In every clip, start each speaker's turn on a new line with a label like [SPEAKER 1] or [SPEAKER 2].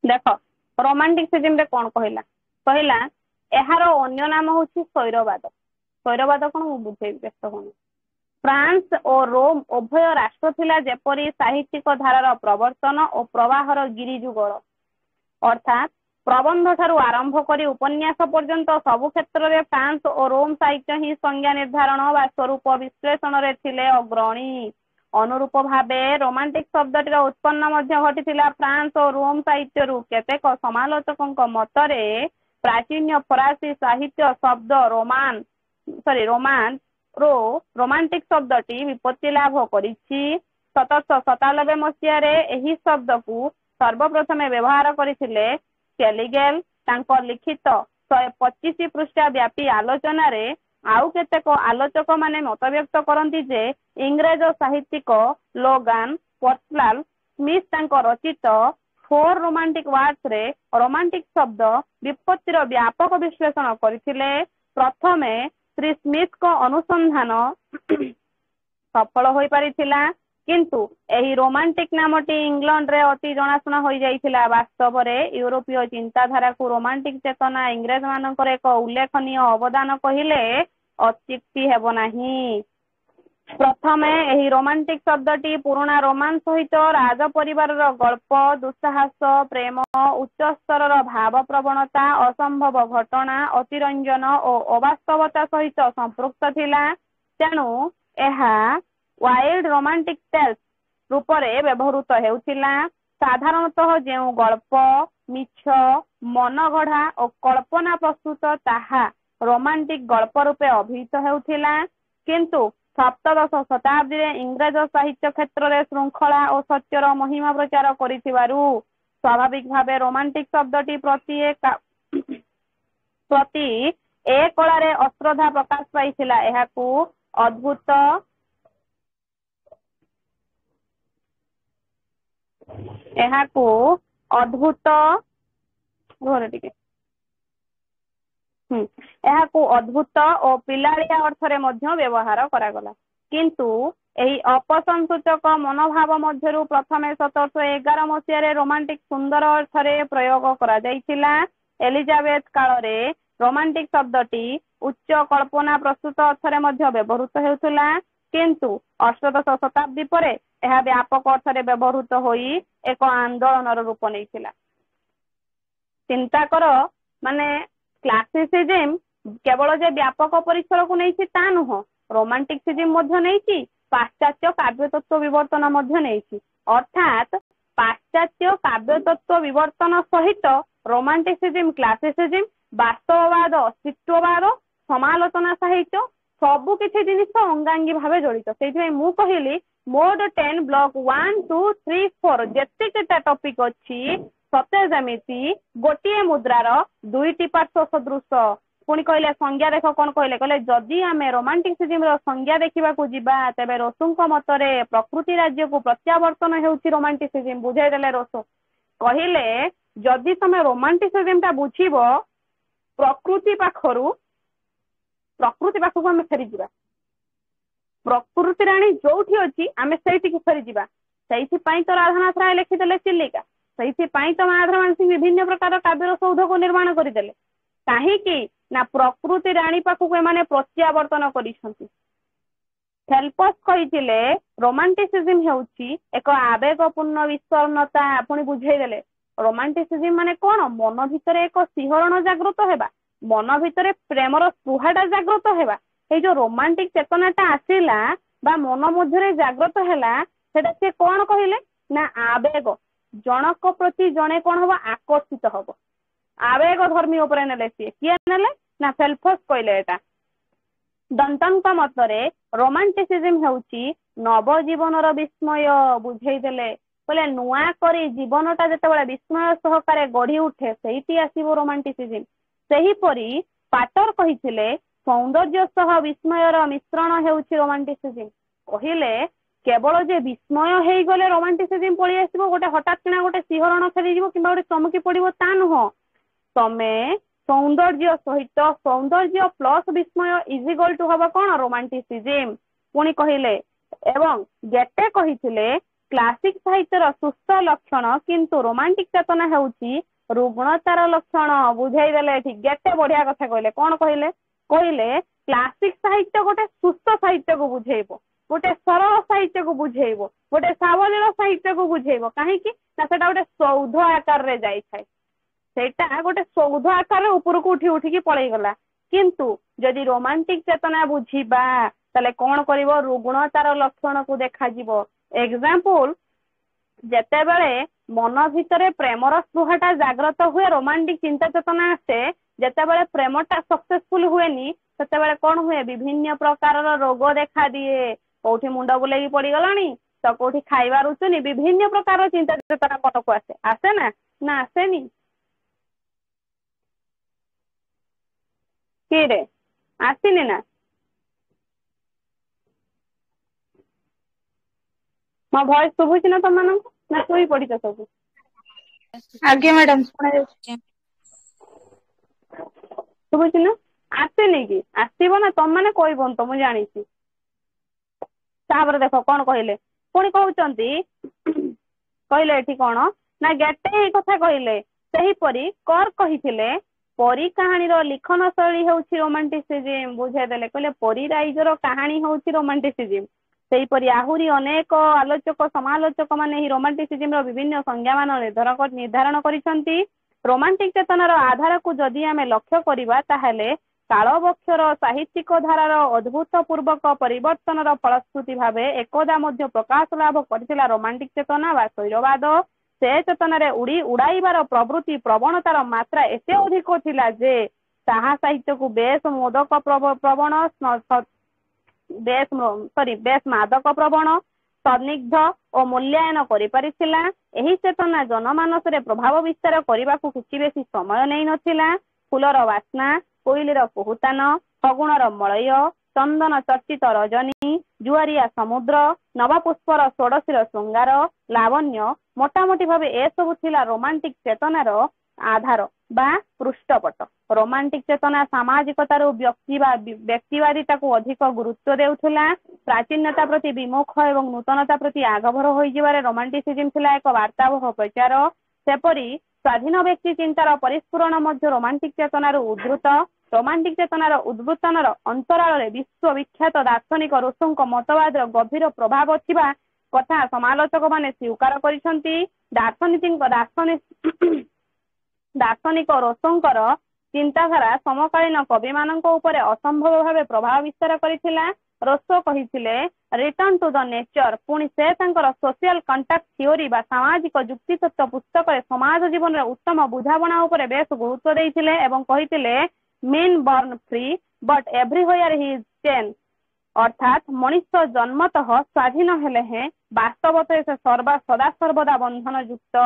[SPEAKER 1] देख रोमांटिसिज्म रे कौन कहला कहला एहार अन्य नाम हूँ शैरवाद। शैरवाद कौन मु बुझेबी व्यस्त होनी। फ्रांस और रोम उभय राष्ट्र थिला जेपरी साहित्यिक धारार प्रवर्तन और प्रवाहर गिरिजुगल अर्थात प्रबंध ठारू आरंभ करी उपन्यास पर्यंत सबु क्षेत्र में फ्रांस और रोम साहित्य ही संज्ञा निर्धारण व स्वरूप विश्लेषण रे थिले अग्रणी। अनुरूप भावे रोमांटिक शब्दटीर उत्पन्न मध्य घटिथिला फ्रांस और रोम साहित्य केतेक समालोचकଙ୍କ मतरे प्राचीन फरासी साहित्य शब्द रोमांस रो रोमांटिक शब्दटी विपत्ति लाभ करिछि। 1797 मसीह एही शब्द को सर्वप्रथमे व्यवहार करथिले कैलिगेल तांको लिखित 125 पृष्ठा व्यापी आलोचना रे। आउ केतेक आलोचक माने मत व्यक्त करती जे इंग्रज साहित्यिक लोगान पर्सलाल स्मिथ तांको रचित 4 रोमांटिक वर्ड्स रे रोमांटिक शब्द विपत्तिर व्यापक विश्लेषण करथिले। प्रथमे श्री स्मिथ को अनुसंधान सफल होई परिथिला किंतु एही रोमांटिक नामटी इंग्लैंड रे अति जनाशुना होई जाइथिला। वास्तव रे यूरोपीय चिंताधारा को रोमांटिक चेतना इंग्रज मानकर एक उल्लेखनीय अवदान कहिले अत्युक्ति हेबो नाही। प्रथमे एही रोमांटिक शब्दटी पुराना रोमांस सहित राज परिवार गल्प दुस्साहस प्रेम उच्च स्तर भाव प्रवणता असंभव घटना अतिरंजन और अवास्तवता सहित संपृक्त थिला। तेणु एहा वाइल्ड रोमांटिक टेल्स रूपरे व्यवहृत हेउथिला। साधारणतः जेउ गल्प मिछ मनगढ़ा और कल्पना प्रस्तुत ताहा रोमांटिक गल्प रूपे अभिहित हेउथिला। किंतु सप्तदश शताब्दी रे इंग्रज साहित्य क्षेत्र रे श्रृंखला और सत्यर महिमा प्रचार करिथिबारु स्वाभाविक भावे रोमांटिक शब्दटी प्रति ए कलारे अश्रद्धा प्रकाश पाइथिला। एहाकू अद्भुत और पिलाड़िया अर्थरे मध्य व्यवहार करागला। किंतु एही अपसंसूचक मनोभाव मध्यरु प्रथमे 1711 मसीह रोमांटिक सुंदर अर्थरे प्रयोग करा जाइथिला। एलिजाबेथ काल रे रोमांटिक शब्दटी उच्च कल्पना प्रस्तुत अर्थरे मध्य व्यवहृत हेउथिला। किंतु अष्टदश शताब्दी परे यह व्यापक अर्थरे व्यवहृत होई एक आंदोलन रूप नैथिला। चिंता कर माने क्लासिसिज्म केवल जे व्यापक परिसर को नहीं ता नुह रोमांटिसिज्म मध्य नहीं पाश्चात्य काव्य तत्व विवर्तन मध्य नहीं। अर्थात पाश्चात्य काव्य तत्व विवर्तन सहित रोमांटिसिज्म क्लासिसिज्म वास्तववाद अस्तित्ववाद समालोचना साहित्य सबु किछि जिनिस अंगांगी भावे जड़ित। से मु कहली मोड 10 ब्लॉक 1 2 3 4 जेतिकटा टॉपिक अछि सत्य जमिति गोटिए मुद्रार दुईटी पार्श्व सदृश। पुणी कहले संज्ञा देख कौन कहले कहले जदि आमे रोमांटिसिज्म रो संज्ञा देखिबा को जिबा तबे रोसुंक मतरे प्रकृति राज्य को प्रत्यावर्तन हेउछि रोमांटिसिज्म। बुझाई देले रोसो कहले जदि तमे रोमांटिसिज्म ता बुझिबो प्रकृति पाखरु आमे फेरी जिबा। प्रकृति राणी जोठी अछि आमे सेठी को फेरी जिबा। सेठी पई तो राधानाथ राय लिखि देले चिलिका। सेठी पई तो माधवमान सिंह विभिन्न प्रकार काव्यर सौध को निर्माण करिदेले। काहेकि ना प्रकृति राणी पाखु एमाने प्रत्यावर्तन करिसंती। फेल्पस कहिथिले रोमांटिसिज्म हेउछि एक आवेगपूर्ण विस्फोरणता। आपणी बुझाई देले रोमांटिसिज्म माने कोन मन भितरे एक सिहरण जागृत हेबा मन भितरे प्रेमर स्पृहाटा जागृत हेबा। ए जो रोमांटिक चेतनाटा आसिला बा मन मध्यरे जागृत हैला सेटा से कोन कहिले ना आवेग जनक प्रति जणे कोन हबो आकर्षित हबो। आवेग धर्मी उपरे नेले सी किए नेले ना फेल्पस कहले। एटा डंटन का मतरे रोमांटिसिज्म हेउछि नव जीवनर विस्मय। बुझाई देले कहले नुआ करी जीवनटा जेतेबेले विस्मय सहकारे गढ़ी उठे सेही आसीबो रोमांटिसिज्म। सेही परी पाटर कहिथिले सौंदर्य सह विस्मयर मिश्रण हेउछि रोमांटिसिज्म। कहिले केवल जे विस्मय हेई गले रोमांटिसिज्म पळी आसीबो गोटे हठात किना गोटे सिहरण फेरी जीवो किबा गोटे चमकी पड़िबो ता नुह। तमे सौंदर्य सहित सौंदर्य प्लस विस्मय इज इक्वल टू हबो कोन रोमांटिसिज्म। पुणी कहिले एवं गेटे कहिथिले क्लासिक साहित्यर सुस्थ लक्षण किंतु रोमांटिक चेतना हेउची रुग्णतार लक्षण बुझाईदेले ठीक गेटे बढ़िया कथा कहले कौन कहले कहले क्लासिक साहित्य गोटे सुस्थ साहित्य को बुझेइबो गोटे सरल साहित्य को बुझेइबो गोटे सावलील साहित्य को बुझेइबो काहे कि ना सेटा गोटे सौध आकार रे जाई थाए सेटा गोटे सौध आकार ऊपर को उठी उठी की पळै गला किंतु जदि रोमांटिक चेतना बुझीबा ताले कौन करिवो रुग्णतार लक्षण को देखा जीवो एग्जांपल जेते बेले मन भितरे प्रेमर स्पृहाटा जाग्रत हुए रोमांटिक चिंता चेतना आसे जेते बेले प्रेमटा सक्सेसफुल हुएनी सेते बेले कौन हुए विभिन्न प्रकार रोग देखा दिए कोठी मुंड बुलेगी पड़ी गलानी तो कोठी खाइबा रुचुनी विभिन्न प्रकार चिंता चेतना मन को आसे आसे ना आसेनी कि रे आसीनी ना मो भॉइस सुबुची ना तुम मानन ना सोई पड़ी तो सब
[SPEAKER 2] आगे मैडम
[SPEAKER 1] सुबुची ना आसेनी कि आसीबो ना तुम माने कहबो तो मु जानी छी तापर देखो कौन कहले पुणी कहउचंती कहले एठी कौन ना गेटे कथा कहले सही परी कर कहिथिले परी कहानी रो लिखन शैली होउची रोमांटिसिज्म बुझे देले कहले परी राइजर कहानी होउची रोमांटिसिज्म सही परी आहुरी अनेक आलोचक समालोचक माने ही रोमांटिसिज्म रो विभिन्न संज्ञा मान निर्धारण करिसंती रोमांटिक चेतनार आधार को जदि आमे लक्ष्य करिबा ताहेले कालबक्षर साहित्यिक धारार अद्भुतपूर्वक परिवर्तन फलश्रुति भावे एकदा मध्य प्रकाश लाभ करथिला रोमांटिक चेतना बा शैलवाद से चेतन उड़ी उड़ाइबार प्रवृत्ति प्रवणतार मात्रा एते अधिक थिला जे ताहा साहित्य को बेस मोदक प्रवण बेस मादक प्रवण सन्निग्ध और मूल्यांकन करि परिथिला एही चेतना जनमानस रे प्रभाव विस्तार करने को किछि बेसी समय नै नथिला फूलर वासना कोइलीर कुहुतान फगुणर मलय चंदन चर्चित रजनी जुआरिया समुद्र नवपुष्पर षोडशीर श्रृंगार लावण्य मोटामोटी भाव ए सब थिला रोमांटिक चेतनार आधार बा पृष्ठपट रोमांटिक चेतना सामाजिकतार व्यक्तिवादिता को अधिक गुरुत्व देउथिला प्राचीनता प्रति विमुख एवं नूतनता प्रति आगभर होई जिबारे रोमांटिसिज्म थिला एक वार्तावह प्रचार सेपरी स्वाधीन व्यक्ति चिंतार परिस्फुरण मध्य रोमांटिक चेतनार उद्धृत रोमांटिक चेतनार उद्भूतनर अंतराल विश्वविख्यात दार्शनिक रोसों मतवाद गभीर प्रभाव थिबा कथा समालोचक माने स्वीकार करिसंती दार्शनिक रोसोंकर चिंताधारा समकालीन कवि मानक उपरे असंभव भावे प्रभाव विस्तार करिथिला रोसो कहिथिले रिटर्न टू द नेचर पुणी से तांकर सोशल कंटाक्ट थ्योरी बा सामाजिक जुक्ति तत्व पुस्तक समाज जीवन रे उत्तम बुझाबणा उपरे बेस गुरुत्व देइथिले एवं कहिथिले man born free but everywhere he is chain अर्थात मनुष्य जन्मतः स्वाधीन हेले हैं वास्तवते से सदा सर्वदा बंधन युक्त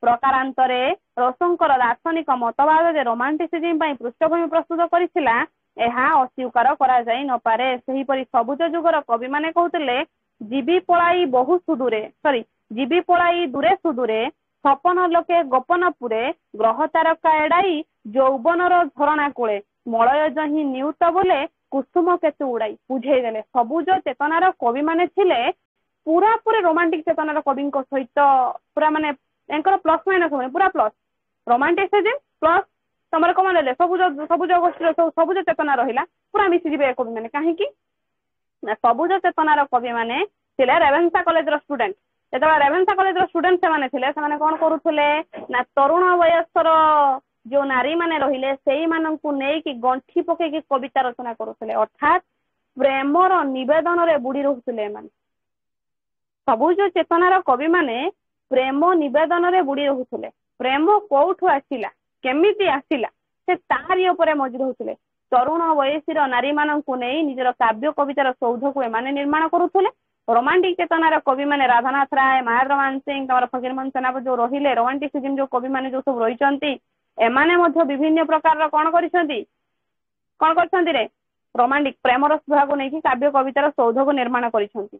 [SPEAKER 1] प्रकारांतरे रोसोंकर दार्शनिक मतवाद जे रोमांटिसिज्म पई पृष्ठभूमि प्रस्तुत करिथिला एहा अस्वीकार करा जाई न पारे सही परि सबुज जुगर कवि माने कहउतले जीवी पळाई बहु सुदूरे जीवी पळाई दूरे सुदूरे सपन लोके गोपनपुरे ग्रह तारका एडाई यौवनर झरणा कूले मलय जही नियुत बोले कुसुम केतु उड़ाई बुझे देले सबुज चेतनार कवि माने थिले पूरा पूरे रोमांटिक चेतनार कवि सहित पूरा माने एंकर प्लस माइनस होने पूरा प्लस रोमांटिसिज्म प्लस तमर कौन ले सबुज गोष्ठी सबुज चेतना रहिला पूरा मिसी जिबे कवि माने काहे कि सबुज चेतनार कवि माने थिले रेवेन्सा कॉलेज रो स्टूडेंट जेतबा रेवेन्सा कॉलेज रो स्टूडेंट से माने थिले से माने कोन करूथले ना तरुण वयस्कर जो नारी माने रहिले सेही माननकु नै कि गंठी पके कि कविता रचना करूथले अर्थात प्रेमर निवेदन रे बुडी रहउथले माने सबुज चेतनार कवि माने प्रेम निवेदन रे बुडी रहउथले प्रेम कोठु आसिला केमिति आसिला से तारी उपरे मजूर होउथले तरुण वयसीर नारी माननकु नै निजर काव्य कवितार सौध को एमाने निर्माण करूथले रोमांटिक चेतनार कवि माने राधानाथ राय महेंद्र मान सिंह तमर फकीरमोहन सेनापति जो रहिले रोमांटिसिज्म जो कवि माने जो सब रहिचंती एमाने मध्य विभिन्न प्रकार कोन करछंती रे रोमांटिक प्रेमर स्पृहा को नै कि काव्य कवितार सौध को निर्माण करिसंती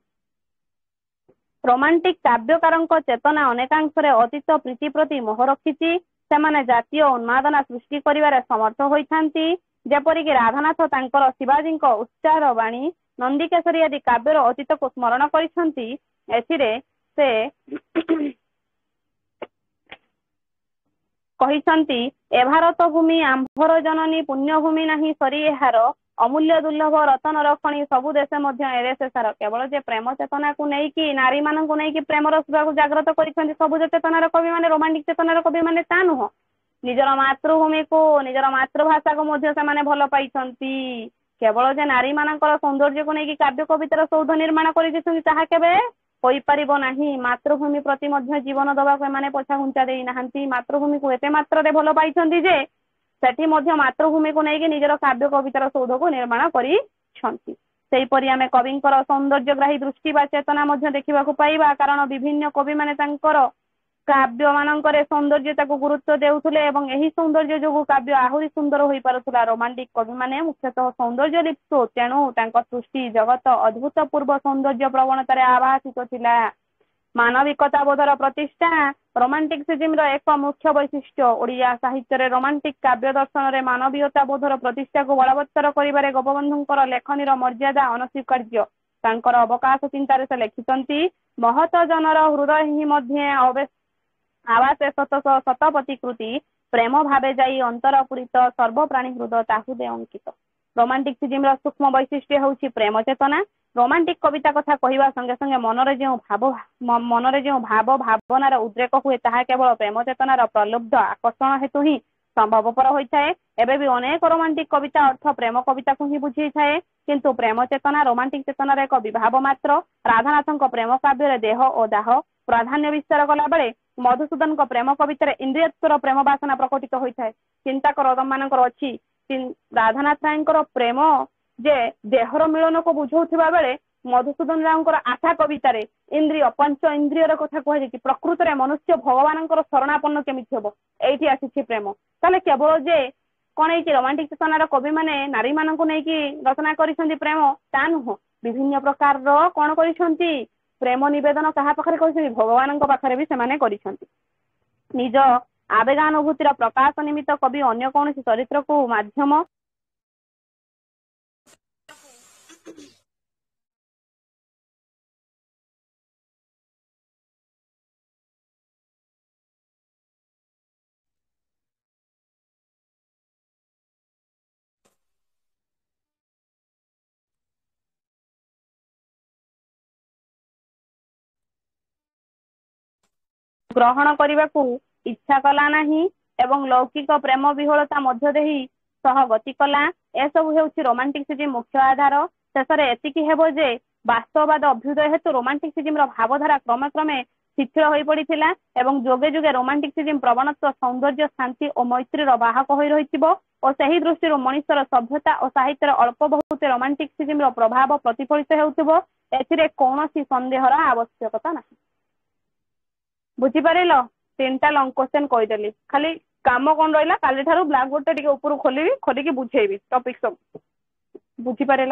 [SPEAKER 1] रोमांटिक काव्यकार चेतना अनेकांश अतीत प्रीति प्रति मोह रखिछि सेमाने जातीय उन्मादना सृष्टि करिवारे समर्थ होइथांती जेपरिक राधानाथ तांकर शिवाजी उच्चार वाणी नंदीकेशरी आदि काव्यर अतीत को स्मरण करिसंती एथिरे से कहिसंती ए भारत भूमि आंभर जननी पुण्यभूमि नाही सरी एहार अमूल्य दुर्लभ रतन रखणी सबु देश मध्य एरे शेषार केवल जे प्रेम चेतना को नहीं नारी मान को नहीं प्रेम रसवा को जागृत कर सबुज चेतनार कवि माने रोमांटिक चेतनार कवि माने ता नुह निजर मातृभूमि को निजर मातृभाषा को मध्य से माने भल पाइछंती केवल जे नारी मानकर सौंदर्य को नहीं काव्य कवितार सौध निर्माण कर ताहा केबे होई परिबो नाही मातृभूमि प्रति मध्य जीवन दबा को माने पछा घुंचा देई नाहंती मातृभूमि को एते मात्र रे भल पाइछंती जे सेठी मध्य मातृभूमि को नहीं निजर काव्य कवितार सौध को निर्माण करिछंती सेहीपरि आमे कविंकर सौंदर्यग्राही दृष्टि बा चेतना मध्य देखिबा को पाइबा कारण विभिन्न कवि माने तांकर काव्य मानकर सौंदर्यता को गुरुत्व देउथुले एवं एही सौंदर्य जो काव्य आहुरी सुंदर होई पारुथुला रोमांटिक कवि माने मुख्यतः सौंदर्य लिप्त तेणु तांकर सृष्टि जगत अद्भुतपूर्व सौंदर्य प्रवणतार आभासित थिला मानविकता बोधर प्रतिष्ठा रोमांटिसिज्म एक मुख्य वैशिष्ट्य ओडिया साहित्य रोमांटिक काव्य दर्शन में मानवीयता बोधर प्रतिष्ठा को बलवत्तर करिबारे गोपबंधुंकर लेखनीर मर्यादा अनस्वीकार्य तांकर अवकाश चिंतार से लिखितंती महत जनर हृदय ही मध्य आवासे शतपति कृति प्रेम भावे जाई अंतरपुरित सर्वप्राणी हृदय ताहुदे अंकित रोमांटिसिज्म सूक्ष्म वैशिष्ट्य होउछि प्रेम चेतना रोमांटिक कविता कथा कहवा संगे संगे मनरे जो भाव भावनार उद्रेक हुए ताहा केवल प्रेम चेतनार प्रलुब्ध आकर्षण हेतु ही संभवपर होता है एबे भी अनेक रोमांटिक कविता अर्थ प्रेम कविता को ही बुझी थाए किंतु प्रेम चेतना रोमांटिक चेतनार एक विभाव मात्र राधानाथ प्रेम काव्य देह और दाह प्राधान्य विस्तार कला बेले मधुसूदन प्रेम कवितार इंद्रियत्वर प्रेम बासना प्रकटित होता है चिंता कर मानकर अच्छी राधानाथ राय प्रेम जे देहर मिलन को बुझौथिबा बेले मधुसूदन राव आशा कवितार इंद्रिय पंच इंद्रियर कथा कह प्रकृत में मनुष्य भगवान शरणापन्न केमिति हम एठी आसी प्रेम ताले केवल जे कौन है रोमांटिक चेतनार कवि माने नारी मान को नहीं रचना करिसेंती प्रेम ता नुह विभिन्न प्रकार कौन करिसेंती प्रेम निवेदन कहा पाखरे करिसेंती भगवान पाखरे भी सेमाने करिसेंती निज आवेगानुभूतिर प्रकाश निमित्त कवि अन्य कौन चरित्र को माध्यम ग्रहण करने को इच्छा कला नहीं एवं लौकिक प्रेम विह्वलता मध्य देही सह गति कला एसबू हेउछि रोमांटिसिज्म मुख्य आधार शेष एतिकी हेबो जे वास्तववाद अभ्युदय हेतु रोमांटिसिज्म भावधारा क्रमे क्रमे शिथिल हो पड़िथिला एवं जोगे जोगे रोमांटिसिज्म प्रवणत्व सौंदर्य शांति और मैत्रीर बाहक हो रहिथिबो और सही दृष्टि मनुष्यर सभ्यता और साहित्यर अल्प बहुत रोमांटिसिज्म प्रभाव प्रतिफलित हेउथिबो एथिरे कौनसी संदेहर आवश्यकता नहीं बुझीपार तीनटा लंग क्वेश्चन कहीदेली खाली काम कौन रहा काली ठारू ब्लैक बोर्ड टे ऊपर खोली खोलिकी बुझेबी टॉपिक सब बुझीपार।